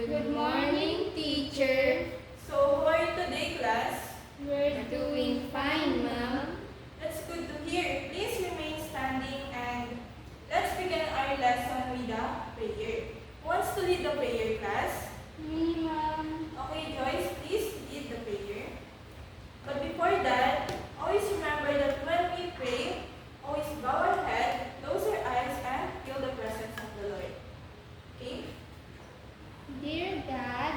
Good morning, teacher. So, how are you today, class? We're doing fine, ma'am. That's good to hear. Please remain standing and let's begin our lesson with a prayer. Who wants to lead the prayer, class? Me, ma'am. Okay, Joyce, please lead the prayer. But before that, always remember that when we pray, always bow our head, close our eyes, and feel the presence of the Lord. Okay? Dear God,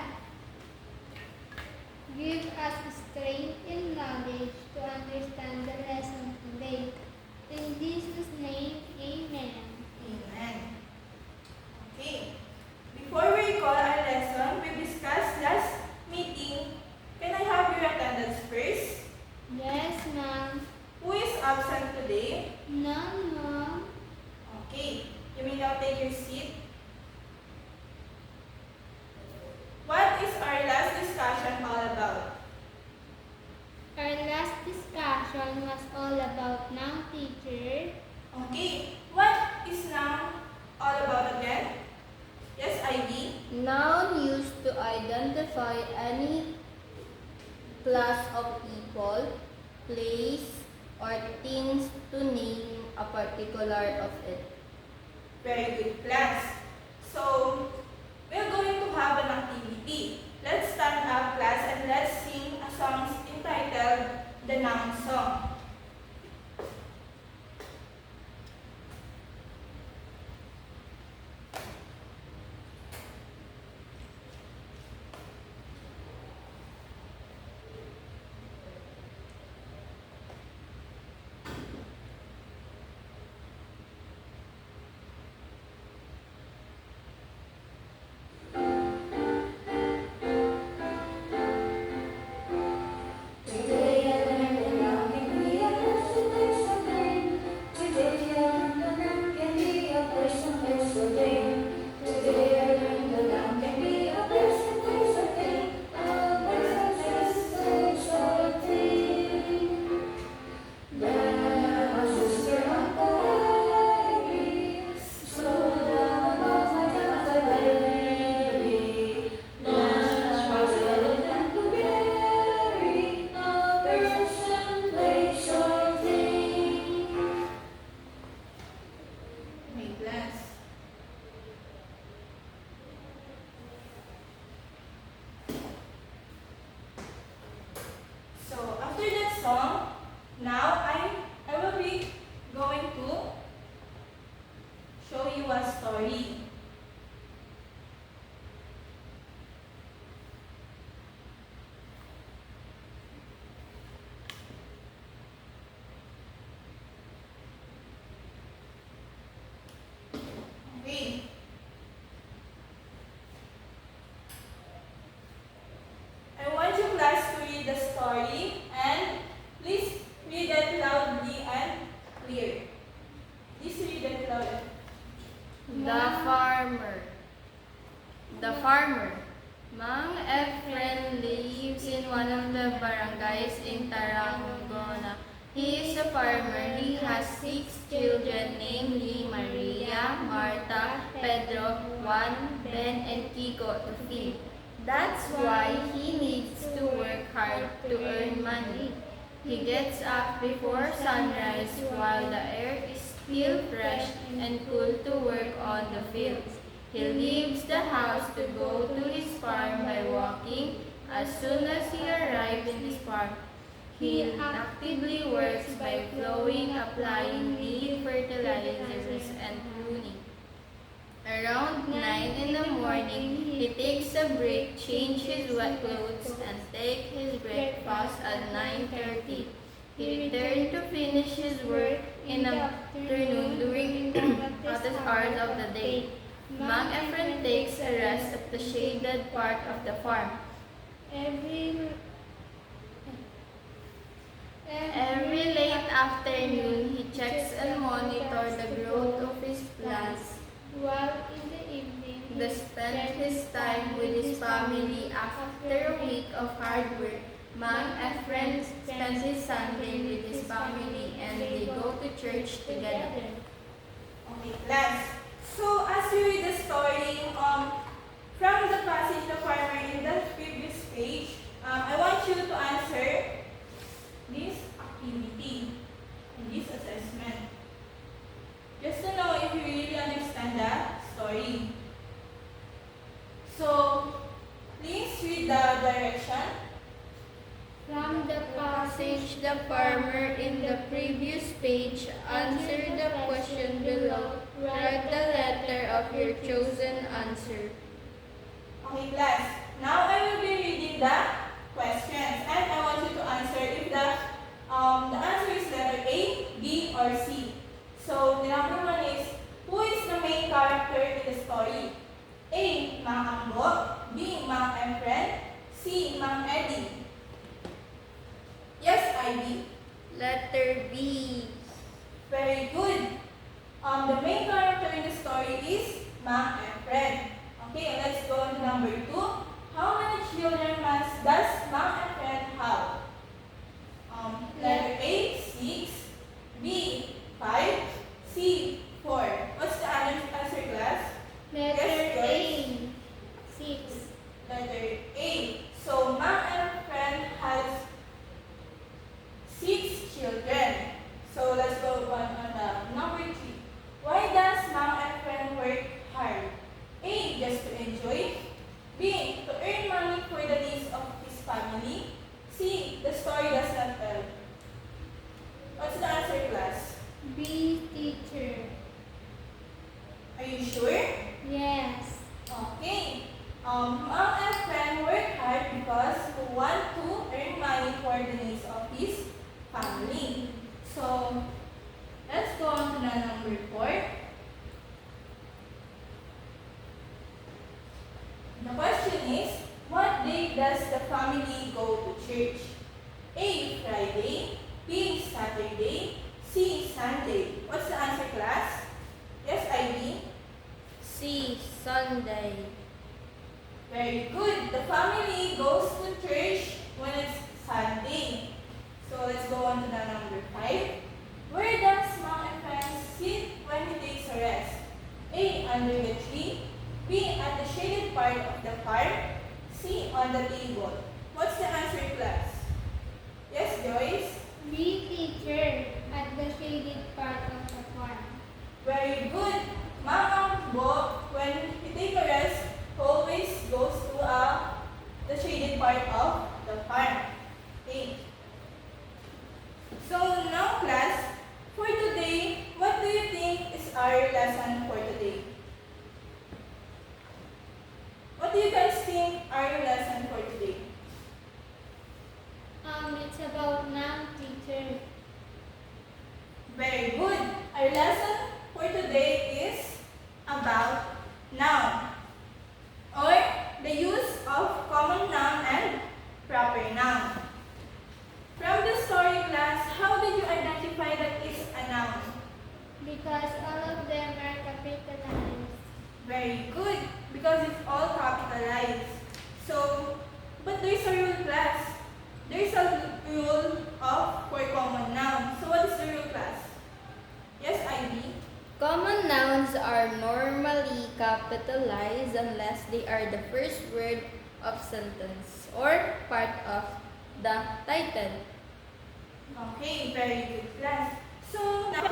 give us strength and knowledge to understand the lesson today. In Jesus' name, amen. Amen. Okay. Before we recall our lesson, we discussed last meeting. Can I have your attendance first? Yes, ma'am. Who is absent today? None, ma'am. Okay. You may now take your seat. What is our last discussion all about? Our last discussion was all about noun, teacher. Okay. What is noun all about again? Yes, Ivy? Noun used to identify any class of people, place, or things to name a particular of it. Very good, class. So, we're going to have an activity. Let's stand up, class, and let's sing a song entitled The Noun Song. Okay, class. So, after that song, now I will be going to show you a story. Okay. I want you class to read the story and please read it loudly and clear. Please read it loudly. The farmer. The farmer. Mang Efren lives in one of the barangays in Tarragona. He is a farmer. He has 6 children, namely Maria, Marta, Pedro, Juan, Ben, and Kiko to feed. That's why he needs to work hard to earn money. He gets up before sunrise while the air is still fresh and cool to work on the fields. He leaves the house to go to his farm by walking. As soon as he arrives in his farm, he actively works by plowing, applying lead fertilizers, and pruning. Around 9 in the morning, he takes a break, changes his wet clothes, and takes his breakfast at 9:30. He returns to finish his work in the afternoon during hottest hours of the day. Mang Efren takes a rest at the shaded part of the farm. Every late afternoon, he checks and monitors the growth of his plants. While in the evening, He spends his time with his family after a week of hard work. Mang Efren spends his Sunday with his family and they go to church together. Okay, class. So, as you read the story, from the passage story. So, please read the direction. From the passage, The farmer in the previous page answer the question below. Write the letter of your chosen answer. Okay, class. Now I will be reading the questions, and I want you to answer if the answer is letter A, B, or C. So the number one is, who is the main character in the story? A. Mang Ambo, B. Mang Efren, C. Mang Eddie. Yes, Ivy. Letter B. Very good. The main character in the story is Mang Efren. Okay, let's go on to number two. How many children does Mang Efren have? Letter A, 6, B, 5, C, 4. What's the answer, class? letter Yes, A, Joyce. 6. Letter A. So Mang Efren has 6 children. So let's go on number 3. Why does Mang Efren work hard? A. Just to enjoy. B. To earn money for the needs of his family. C. The story does not tell. What's the answer, class? B, teacher. Are you sure? Yes. Okay. Mang Efren work hard because he want to earn money for the needs of his family. So let's go on to the number 4. The question is, what day does the family go to church? A. Friday, B. Saturday, C. Sunday. What's the answer, class? Yes, Ivy. C. Sunday. Very good. The family goes to church when it's Sunday. So let's go on to the number 5. Where does Mang Efren sit when he takes a rest? A. Under the tree, B. At the shaded part of the farm, C. On the table. What's the answer, class? Yes, Joyce? B, teacher. At the shaded part of the farm. Very good. Mang Bo, when he takes a rest, always goes to the shaded part of the farm. Okay. So now, class, for today, what do you think is our lesson for today? What do you guys think our lesson for today? It's about noun, teacher. Very good. Our lesson for today is about noun, or the use of common noun and proper noun. From the story, class, how did you identify that it's a noun? Because all of them are capitalized. Very good, because it's all capitalized. So, but there's a rule, class. There's a rule for common noun. So what is the rule, class? Yes, Ivy? Common nouns are normally capitalized unless they are the first word of sentence or part of the title. Okay, very good, class. So, now,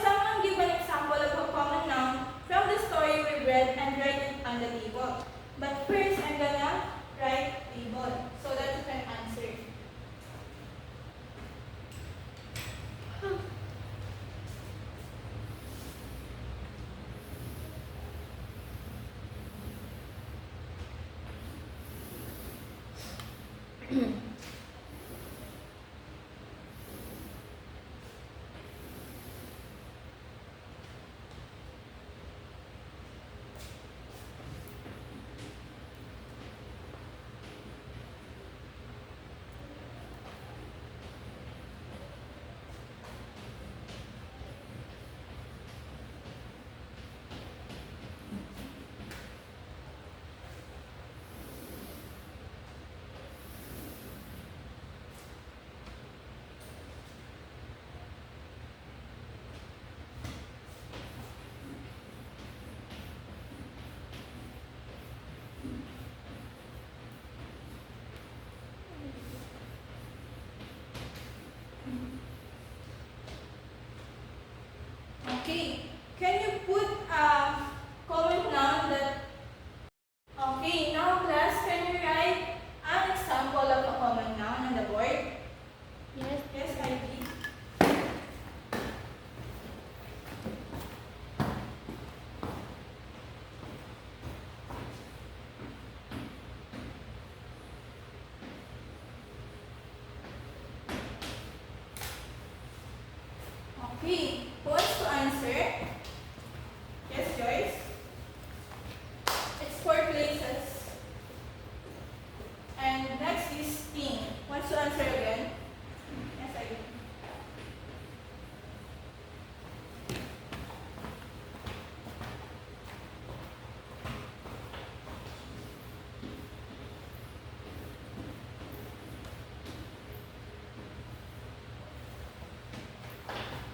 someone give an example of a common noun from the story we read and write it on the table. But first, I'm gonna write table so that you can answer.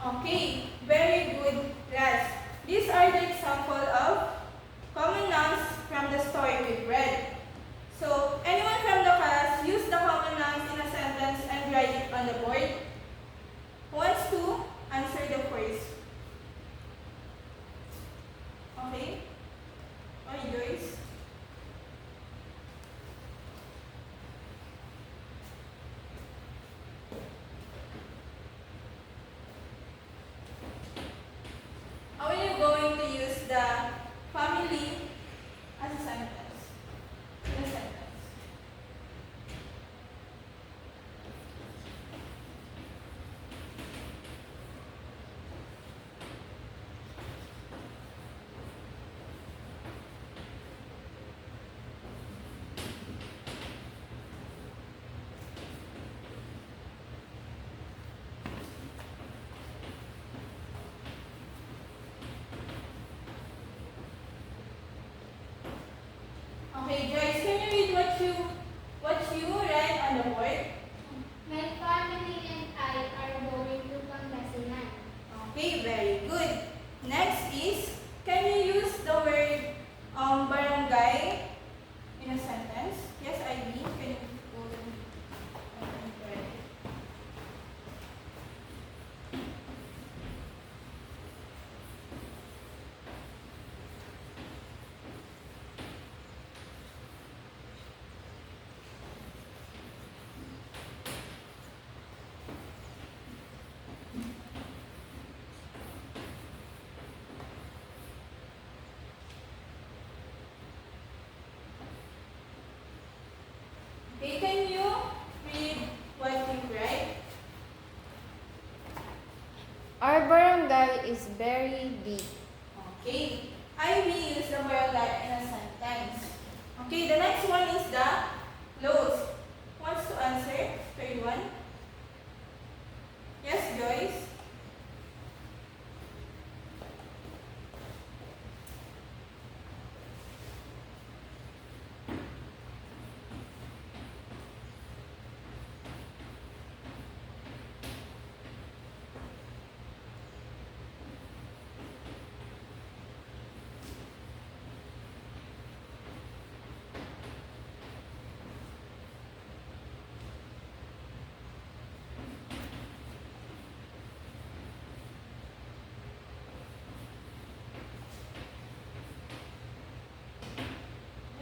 Okay, very good, class. These are the example of common nouns from the story we've read. So, anyone from the class use the common nouns in a sentence and write it on the board? Who wants to answer the first? Okay. Oh, Joyce. How are you going to use the family as a sentence? In a sentence. Okay, Joyce, can you read what you write on the board? My family and I are going to Pangasinan. Okay, very good. Next is, can you use the word barangay in a sentence? Yes, Ivy, can you go and write it? Okay, can you read what you write? Our barangay is very big. Okay, I will use the barangay in a sentence. Okay, the next one is the close. Wants to answer? Third one. Yes, Joyce.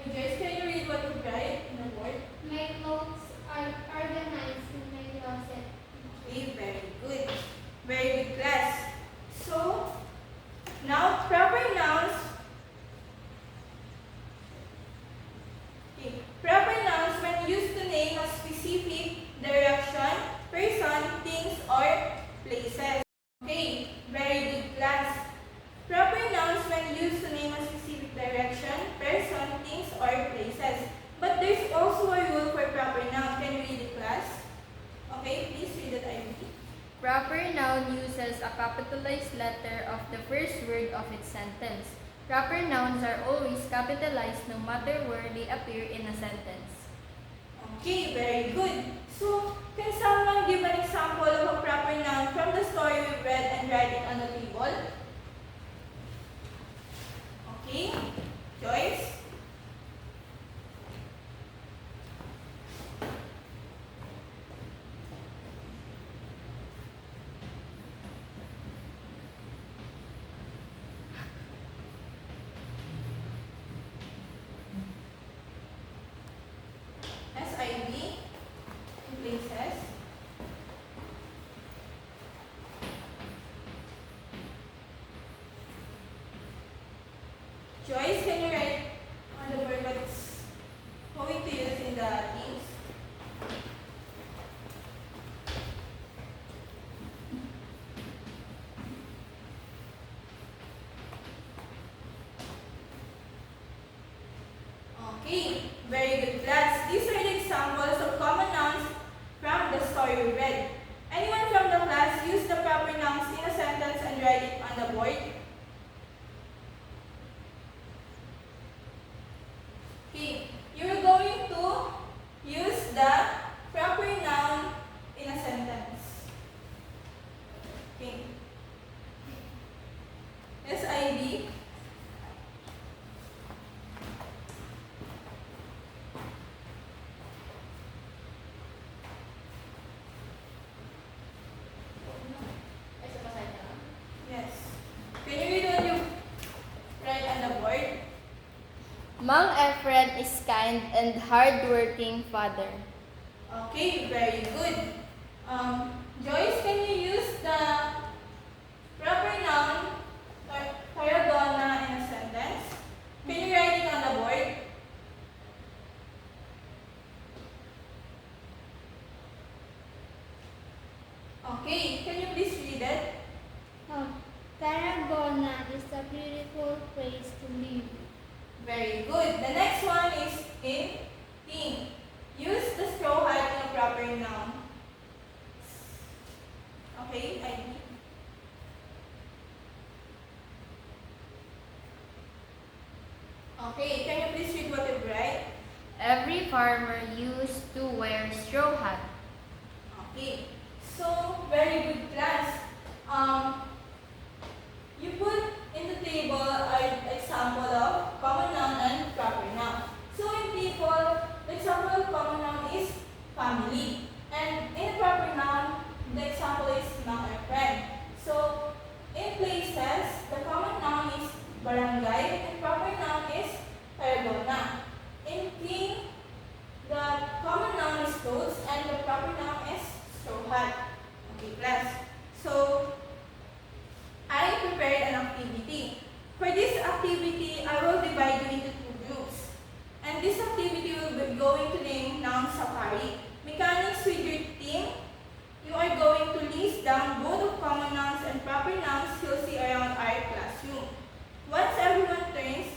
Hey, Joyce, can you read what you write in the board? My clothes are organized in my closet. Okay, very good. Very good, class. So, now proper nouns. Okay, proper nouns when used to name a specific direction, person, things, or places. Okay, very good, class. Proper nouns when used to name a specific direction, person, things, or places. But there's also a rule for proper noun. Can you read it, class? Okay, please read it, Ivy. Proper noun uses a capitalized letter of the first word of its sentence. Proper nouns are always capitalized no matter where they appear in a sentence. Okay, very good. So, can someone give an example of a proper noun from the story we read and write it on the table? Okay, Joyce? Yes, Ivy? Places? Joyce, can you write on the board what's going to use in the things? Okay, very good, class. These are the examples of common nouns from the story we read. Anyone from the class use the proper nouns in a sentence and write it on the board? Okay, you're going to use the proper noun in a sentence. Okay, Mang Efren is kind and hardworking father. Okay, very good. Joyce, can you use the proper noun Tarragona in a sentence? Can you write it on the board? Okay, can you please read it? Tarragona is a beautiful place to live. Very good. The next one is in theme. Use the straw hat in a proper noun. Okay, I Okay, can you please read what you write? Every farmer used to wear straw hat. Okay, so very good class. You put in the table an example of common noun and proper noun. So in people, the example of common noun is family. And in proper noun, the example is Mang Efren. So in places, the common noun is barangay and proper noun is Tarragona. In king, the common noun is clothes and the proper noun is straw hat. Okay, class. So I prepared an activity. For this activity, I will divide you into two groups. And this activity will be going to name noun safari. Mechanics with your team, you are going to list down both of common nouns and proper nouns you'll see around our classroom. Once everyone turns,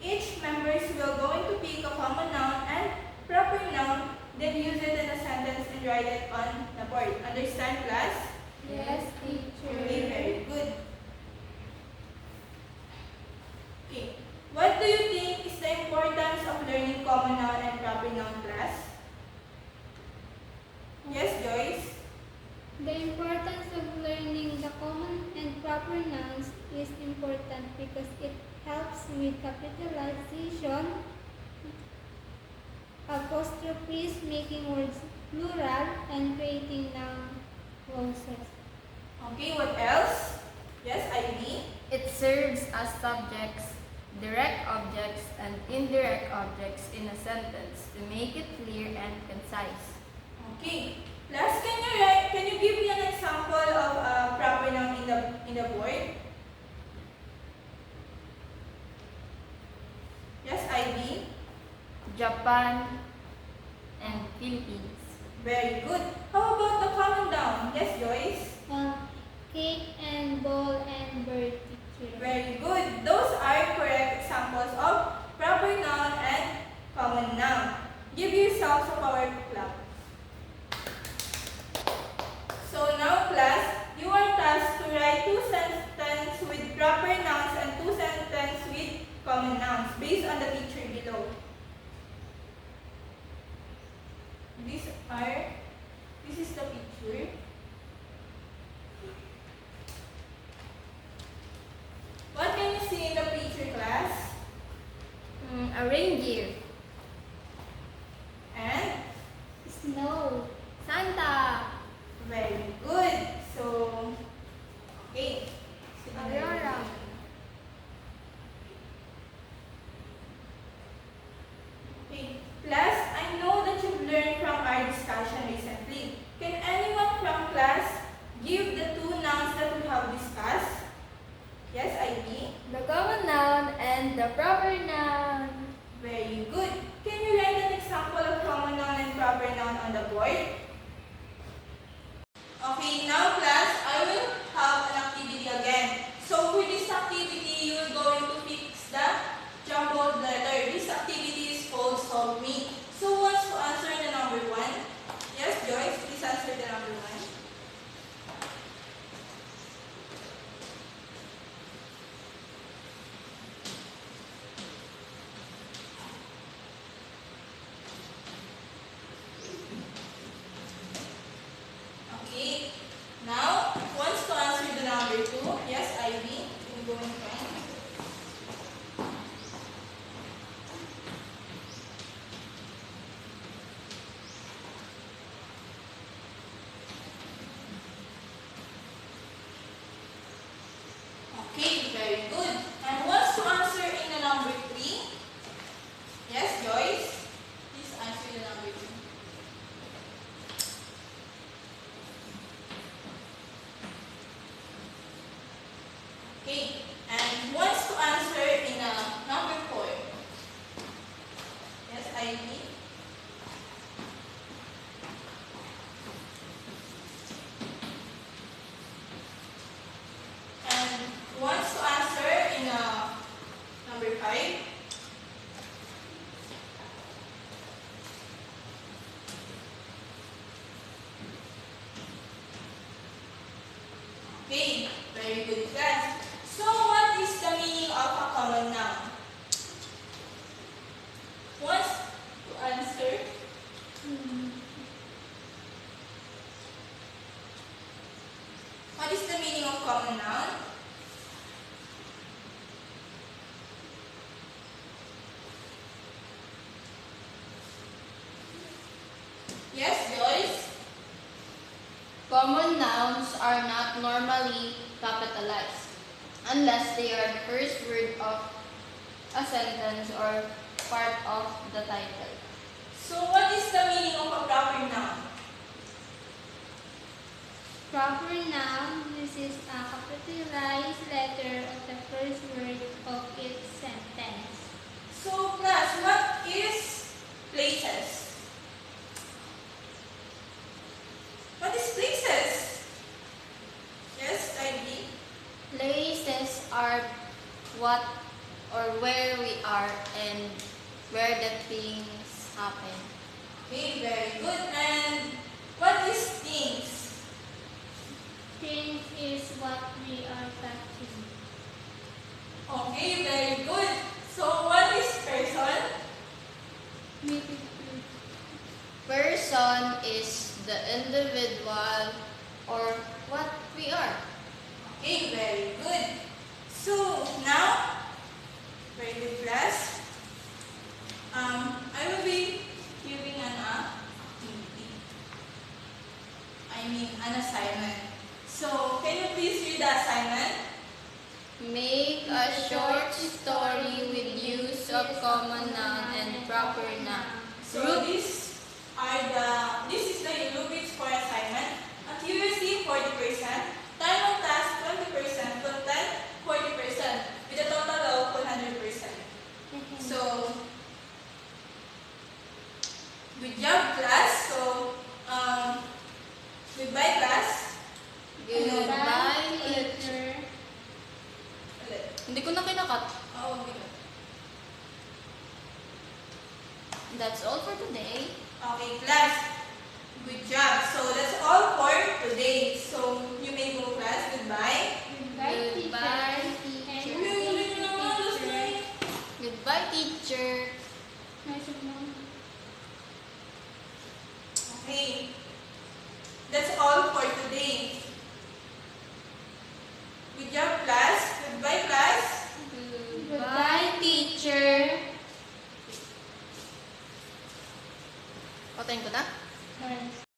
each members will going to pick a common noun and proper noun, then use it in a sentence and write it on the board. Understand, class? Yes, teacher. Okay, very good. Okay, what do you think is the importance of learning common noun and proper noun, class? Yes, Joyce? The importance of learning the common and proper nouns is important because it helps with capitalization, apostrophes, making words plural, and creating noun clauses. Okay, what else? Yes, Ivy? It serves as subjects, direct objects, and indirect objects in a sentence to make it clear and concise. Okay. Class, can you give me an example of a proper noun in the board? Yes, Ivy? Japan and Philippines. Very good. How about the common noun? Yes, Joyce? Cake and ball and bird, teacher. Very good. Those are correct examples of proper noun and common noun. Give yourselves a power clap. So now, class, you are tasked to write two sentences with proper nouns and two sentences with common nouns based on the picture below. This is the picture. What can you see in the picture, class? A reindeer. And Snow. Santa. very good. So, okay. Aurora. Okay. Class, I know that you've learned from our discussion recently. Can anyone from class give the two nouns that we have discussed? Yes, Ivy? The common noun and the proper noun. Very good. Can you write an example of common noun and proper noun on the board? Okay, now class, I will have an activity again. So for this activity, you're going to fix the jumbled letter. This activity is called Solve Me. So who wants to answer the number 1? Yes, Joyce, please answer the number 1. Okay. Now, who wants to answer the number 2? Yes, Ivy. Can you go in front? Common nouns are not normally capitalized unless they are the first word of a sentence or part of the title. So what is the meaning of a proper noun? Proper noun uses a capitalized letter of the first word of its sentence. So class, what is places? What is places? Yes, Ivy. Places are what or where we are and where the things happen. Okay, very good. And what is things? Things is what we are touching. Okay, very good. So what is person? Person is the individual or what we are. Okay, very good. So now, very good class. I will be giving an activity. An assignment. So can you please read the assignment? Make a short story with use of common noun and proper noun. So this is the rubrics for assignment. Accuracy 40%, time of task 20%, content 40%, with a total of 100%. So good job class. So goodbye class. Goodbye, teacher. teacher. Ulit. Hindi ko na kinakat. Oo, okay. That's all for today. Okay, class. Good job. So that's all for today. So you may go class. Goodbye. Goodbye, Goodbye, teacher. teacher. Goodbye, teacher. Okay. That's all for today. Good job, class. Goodbye, class. Goodbye, teacher. Patayin ko na? Bye.